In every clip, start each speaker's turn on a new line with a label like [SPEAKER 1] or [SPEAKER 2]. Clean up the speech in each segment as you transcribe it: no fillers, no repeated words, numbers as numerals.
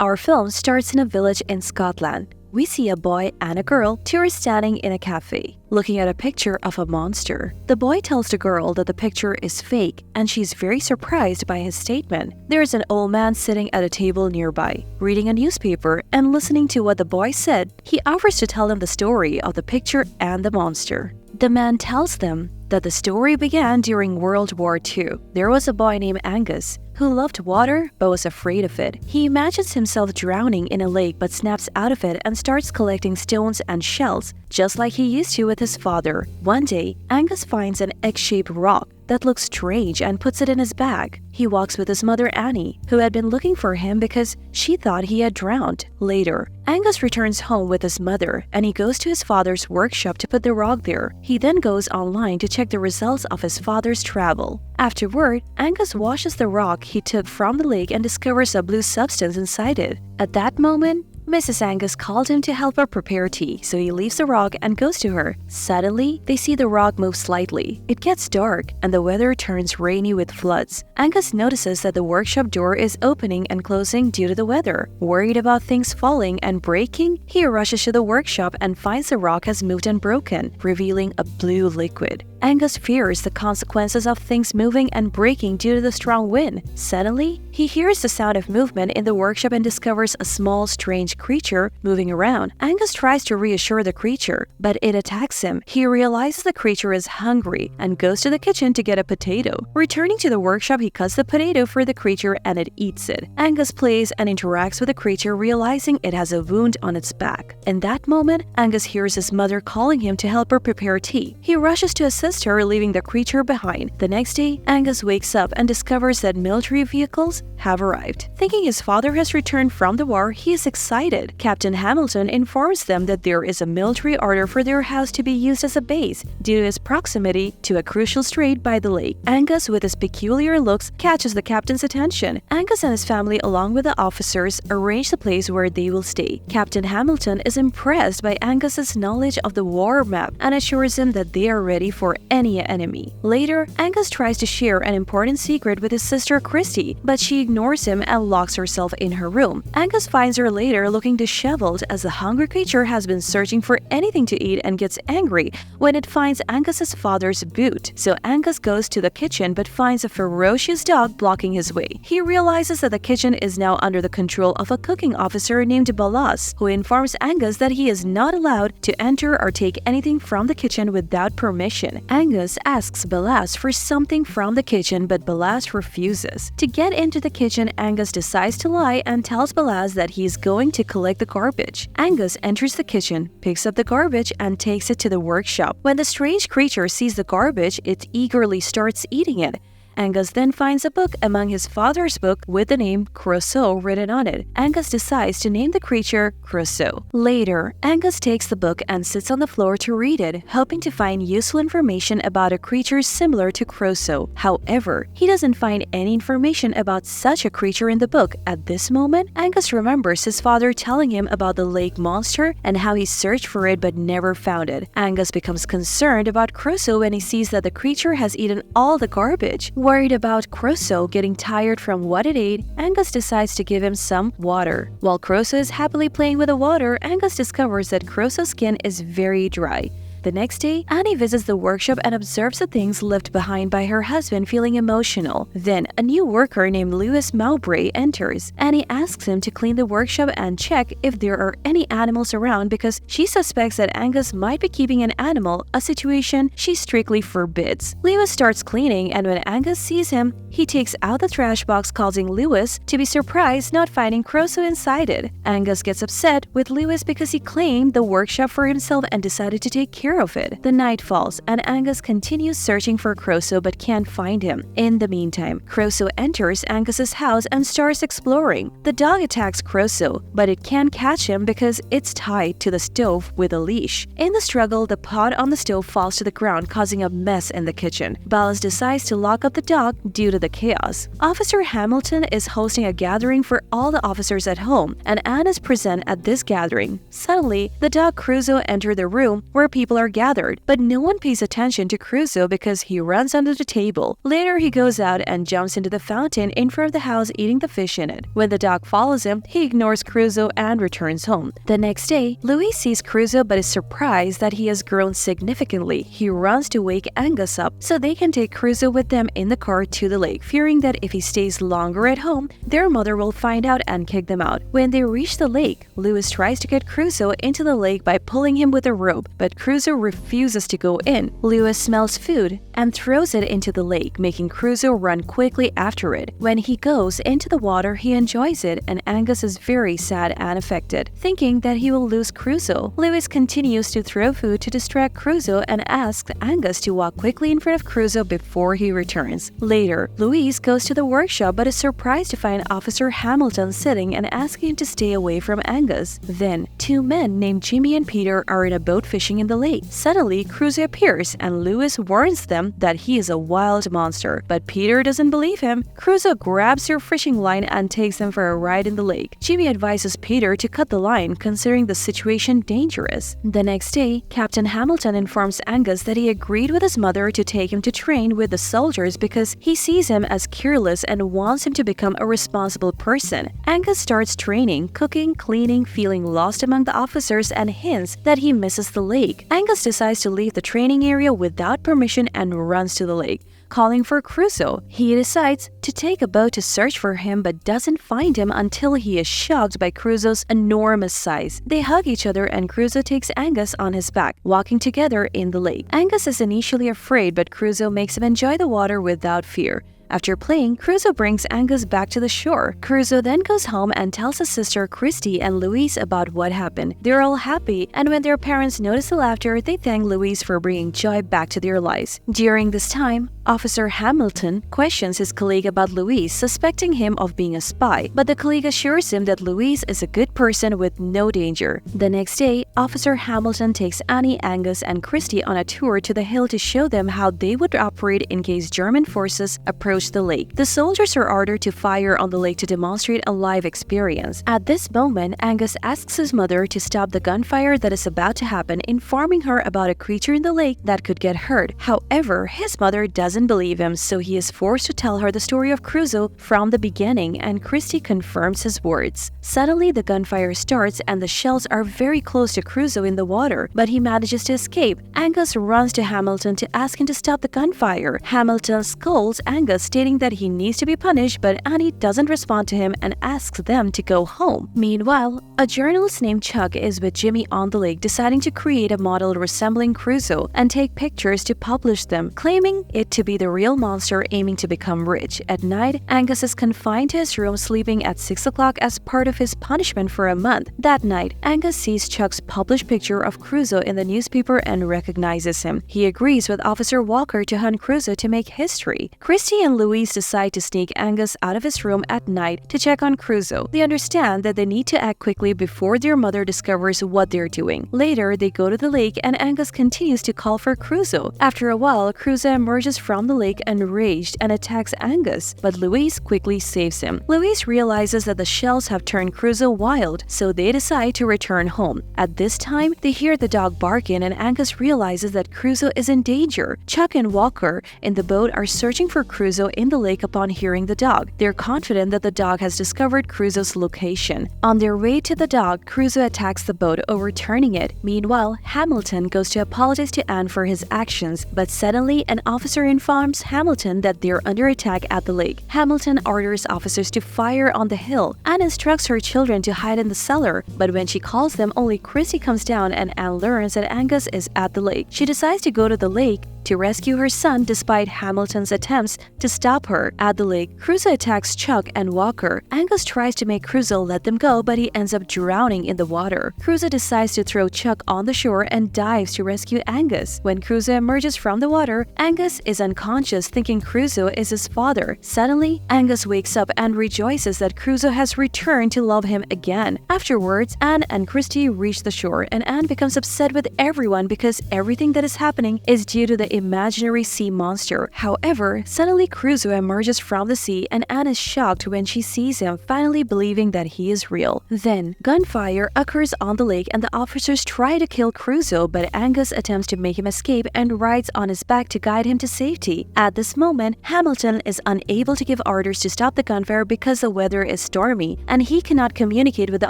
[SPEAKER 1] Our film starts in a village in Scotland. We see a boy and a girl, two are standing in a cafe, looking at a picture of a monster. The boy tells the girl that the picture is fake, and she's very surprised by his statement. There is an old man sitting at a table nearby, reading a newspaper and listening to what the boy said. He offers to tell him the story of the picture and the monster. The man tells them that the story began during World War II. There was a boy named Angus who loved water but was afraid of it. He imagines himself drowning in a lake but snaps out of it and starts collecting stones and shells, just like he used to with his father. One day, Angus finds an egg-shaped rock that looks strange and puts it in his bag. He walks with his mother Annie, who had been looking for him because she thought he had drowned. Later, Angus returns home with his mother and he goes to his father's workshop to put the rock there. He then goes online to check the results of his father's travel. Afterward, Angus washes the rock he took from the lake and discovers a blue substance inside it. At that moment, Mrs. Angus called him to help her prepare tea, so he leaves the rock and goes to her. Suddenly, they see the rock move slightly. It gets dark, and the weather turns rainy with floods. Angus notices that the workshop door is opening and closing due to the weather. Worried about things falling and breaking, he rushes to the workshop and finds the rock has moved and broken, revealing a blue liquid. Angus fears the consequences of things moving and breaking due to the strong wind. Suddenly, he hears the sound of movement in the workshop and discovers a small, strange creature moving around. Angus tries to reassure the creature, but it attacks him. He realizes the creature is hungry and goes to the kitchen to get a potato. Returning to the workshop, he cuts the potato for the creature and it eats it. Angus plays and interacts with the creature, realizing it has a wound on its back. In that moment, Angus hears his mother calling him to help her prepare tea. He rushes to assist her, leaving the creature behind. The next day, Angus wakes up and discovers that military vehicles have arrived. Thinking his father has returned from the war, he is excited. Captain Hamilton informs them that there is a military order for their house to be used as a base due to its proximity to a crucial strait by the lake. Angus, with his peculiar looks, catches the captain's attention. Angus and his family, along with the officers, arrange the place where they will stay. Captain Hamilton is impressed by Angus's knowledge of the war map and assures him that they are ready for any enemy. Later, Angus tries to share an important secret with his sister Christy, but she ignores him and locks herself in her room. Angus finds her later looking disheveled as the hungry creature has been searching for anything to eat and gets angry when it finds Angus's father's boot. So Angus goes to the kitchen but finds a ferocious dog blocking his way. He realizes that the kitchen is now under the control of a cooking officer named Ballas, who informs Angus that he is not allowed to enter or take anything from the kitchen without permission. Angus asks Ballas for something from the kitchen, but Ballas refuses. To get into the kitchen, Angus decides to lie and tells Ballas that he is going to collect the garbage. Angus enters the kitchen, picks up the garbage, and takes it to the workshop. When the strange creature sees the garbage, it eagerly starts eating it. Angus then finds a book among his father's book with the name Crusoe written on it. Angus decides to name the creature Crusoe. Later, Angus takes the book and sits on the floor to read it, hoping to find useful information about a creature similar to Crusoe. However, he doesn't find any information about such a creature in the book. At this moment, Angus remembers his father telling him about the lake monster and how he searched for it but never found it. Angus becomes concerned about Crusoe when he sees that the creature has eaten all the garbage. Worried about Crusoe getting tired from what it ate, Angus decides to give him some water. While Crusoe is happily playing with the water, Angus discovers that Crusoe's skin is very dry. The next day, Annie visits the workshop and observes the things left behind by her husband, feeling emotional. Then, a new worker named Lewis Mowbray enters. Annie asks him to clean the workshop and check if there are any animals around because she suspects that Angus might be keeping an animal, a situation she strictly forbids. Lewis starts cleaning, and when Angus sees him, he takes out the trash box, causing Lewis to be surprised not finding Crusoe inside it. Angus gets upset with Lewis because he claimed the workshop for himself and decided to take care of it. The night falls, and Angus continues searching for Crusoe but can't find him. In the meantime, Crusoe enters Angus's house and starts exploring. The dog attacks Crusoe, but it can't catch him because it's tied to the stove with a leash. In the struggle, the pot on the stove falls to the ground, causing a mess in the kitchen. Ballas decides to lock up the dog due to the chaos. Officer Hamilton is hosting a gathering for all the officers at home, and Anne is present at this gathering. Suddenly, the dog Crusoe enters the room where people are are gathered, but no one pays attention to Crusoe because he runs under the table. Later, he goes out and jumps into the fountain in front of the house, eating the fish in it. When the dog follows him, he ignores Crusoe and returns home. The next day, Louise sees Crusoe but is surprised that he has grown significantly. He runs to wake Angus up so they can take Crusoe with them in the car to the lake, fearing that if he stays longer at home, their mother will find out and kick them out. When they reach the lake, Louise tries to get Crusoe into the lake by pulling him with a rope, but Crusoe refuses to go in. Louise smells food and throws it into the lake, making Crusoe run quickly after it. When he goes into the water, he enjoys it, and Angus is very sad and affected. Thinking that he will lose Crusoe, Louise continues to throw food to distract Crusoe and asks Angus to walk quickly in front of Crusoe before he returns. Later, Louise goes to the workshop but is surprised to find Officer Hamilton sitting and asking him to stay away from Angus. Then, two men named Jimmy and Peter are in a boat fishing in the lake. Suddenly, Crusoe appears and Louise warns them that he is a wild monster, but Peter doesn't believe him. Crusoe grabs their fishing line and takes them for a ride in the lake. Jimmy advises Peter to cut the line, considering the situation dangerous. The next day, Captain Hamilton informs Angus that he agreed with his mother to take him to train with the soldiers because he sees him as careless and wants him to become a responsible person. Angus starts training, cooking, cleaning, feeling lost among the officers, and hints that he misses the lake. Angus decides to leave the training area without permission and runs to the lake, calling for Crusoe. He decides to take a boat to search for him but doesn't find him until he is shocked by Crusoe's enormous size. They hug each other and Crusoe takes Angus on his back, walking together in the lake. Angus is initially afraid, but Crusoe makes him enjoy the water without fear. After playing, Crusoe brings Angus back to the shore. Crusoe then goes home and tells his sister Christy and Louise about what happened. They're all happy, and when their parents notice the laughter, they thank Louise for bringing joy back to their lives. During this time, Officer Hamilton questions his colleague about Louise, suspecting him of being a spy, but the colleague assures him that Louise is a good person with no danger. The next day, Officer Hamilton takes Annie, Angus, and Christy on a tour to the hill to show them how they would operate in case German forces approach the lake. The soldiers are ordered to fire on the lake to demonstrate a live experience. At this moment, Angus asks his mother to stop the gunfire that is about to happen, informing her about a creature in the lake that could get hurt. However, his mother doesn't believe him, so he is forced to tell her the story of Crusoe from the beginning, and Christy confirms his words. Suddenly, the gunfire starts and the shells are very close to Crusoe in the water, but he manages to escape. Angus runs to Hamilton to ask him to stop the gunfire. Hamilton scolds Angus, stating that he needs to be punished, but Annie doesn't respond to him and asks them to go home. Meanwhile, a journalist named Chuck is with Jimmy on the lake, deciding to create a model resembling Crusoe and take pictures to publish them, claiming it to be the real monster aiming to become rich. At night, Angus is confined to his room, sleeping at 6 o'clock as part of his punishment for a month. That night, Angus sees Chuck's published picture of Crusoe in the newspaper and recognizes him. He agrees with Officer Walker to hunt Crusoe to make history. Christy and Louise decide to sneak Angus out of his room at night to check on Crusoe. They understand that they need to act quickly before their mother discovers what they're doing. Later, they go to the lake and Angus continues to call for Crusoe. After a while, Crusoe emerges from the lake enraged and attacks Angus, but Louise quickly saves him. Louise realizes that the shells have turned Crusoe wild, so they decide to return home. At this time, they hear the dog barking and Angus realizes that Crusoe is in danger. Chuck and Walker in the boat are searching for Crusoe in the lake upon hearing the dog. They're confident that the dog has discovered Crusoe's location. On their way to the dog, Crusoe attacks the boat, overturning it. Meanwhile, Hamilton goes to apologize to Anne for his actions, but suddenly an officer informs Hamilton that they're under attack at the lake. Hamilton orders officers to fire on the hill. Anne instructs her children to hide in the cellar, but when she calls them, only Chrissy comes down and Anne learns that Angus is at the lake. She decides to go to the lake to rescue her son despite Hamilton's attempts to stop her. At the lake, Crusoe attacks Chuck and Walker. Angus tries to make Crusoe let them go, but he ends up drowning in the water. Crusoe decides to throw Chuck on the shore and dives to rescue Angus. When Crusoe emerges from the water, Angus is unconscious, thinking Crusoe is his father. Suddenly, Angus wakes up and rejoices that Crusoe has returned to love him again. Afterwards, Anne and Christy reach the shore, and Anne becomes upset with everyone because everything that is happening is due to the imaginary sea monster. However, suddenly Crusoe emerges from the sea and Anne is shocked when she sees him, finally believing that he is real. Then, gunfire occurs on the lake and the officers try to kill Crusoe, but Angus attempts to make him escape and rides on his back to guide him to safety. At this moment, Hamilton is unable to give orders to stop the gunfire because the weather is stormy, and he cannot communicate with the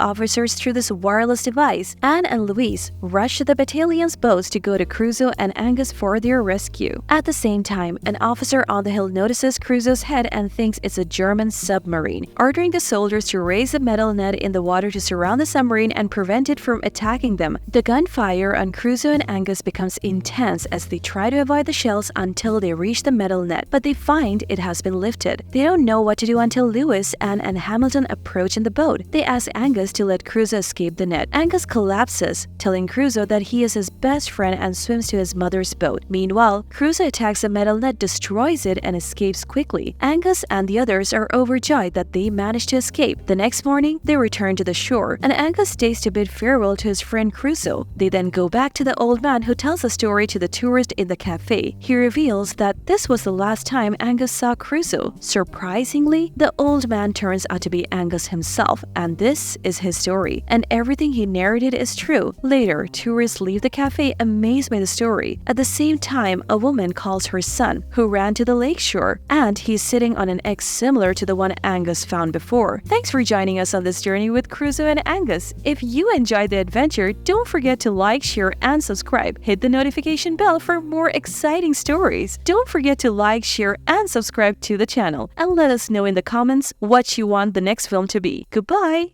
[SPEAKER 1] officers through this wireless device. Anne and Louise rush to the battalion's boats to go to Crusoe and Angus for their rescue. At the same time, an officer on the hill notices Crusoe's head and thinks it's a German submarine, ordering the soldiers to raise a metal net in the water to surround the submarine and prevent it from attacking them. The gunfire on Crusoe and Angus becomes intense as they try to avoid the shells until they reach the metal net, but they find it has been lifted. They don't know what to do until Lewis, Anne, and Hamilton approach in the boat. They ask Angus to let Crusoe escape the net. Angus collapses, telling Crusoe that he is his best friend and swims to his mother's boat. Meanwhile, Crusoe attacks the metal net, destroys it, and escapes quickly. Angus and the others are overjoyed that they managed to escape. The next morning, they return to the shore, and Angus stays to bid farewell to his friend Crusoe. They then go back to the old man who tells a story to the tourist in the cafe. He reveals that this was the last time Angus saw Crusoe. Surprisingly, the old man turns out to be Angus himself, and this is his story. And everything he narrated is true. Later, tourists leave the cafe amazed by the story. At the same time, a woman calls her son, who ran to the lakeshore, and he's sitting on an egg similar to the one Angus found before. Thanks for joining us on this journey with Crusoe and Angus. If you enjoyed the adventure, don't forget to like, share, and subscribe. Hit the notification bell for more exciting stories. Don't forget to like, share, and subscribe to the channel, and let us know in the comments what you want the next film to be. Goodbye!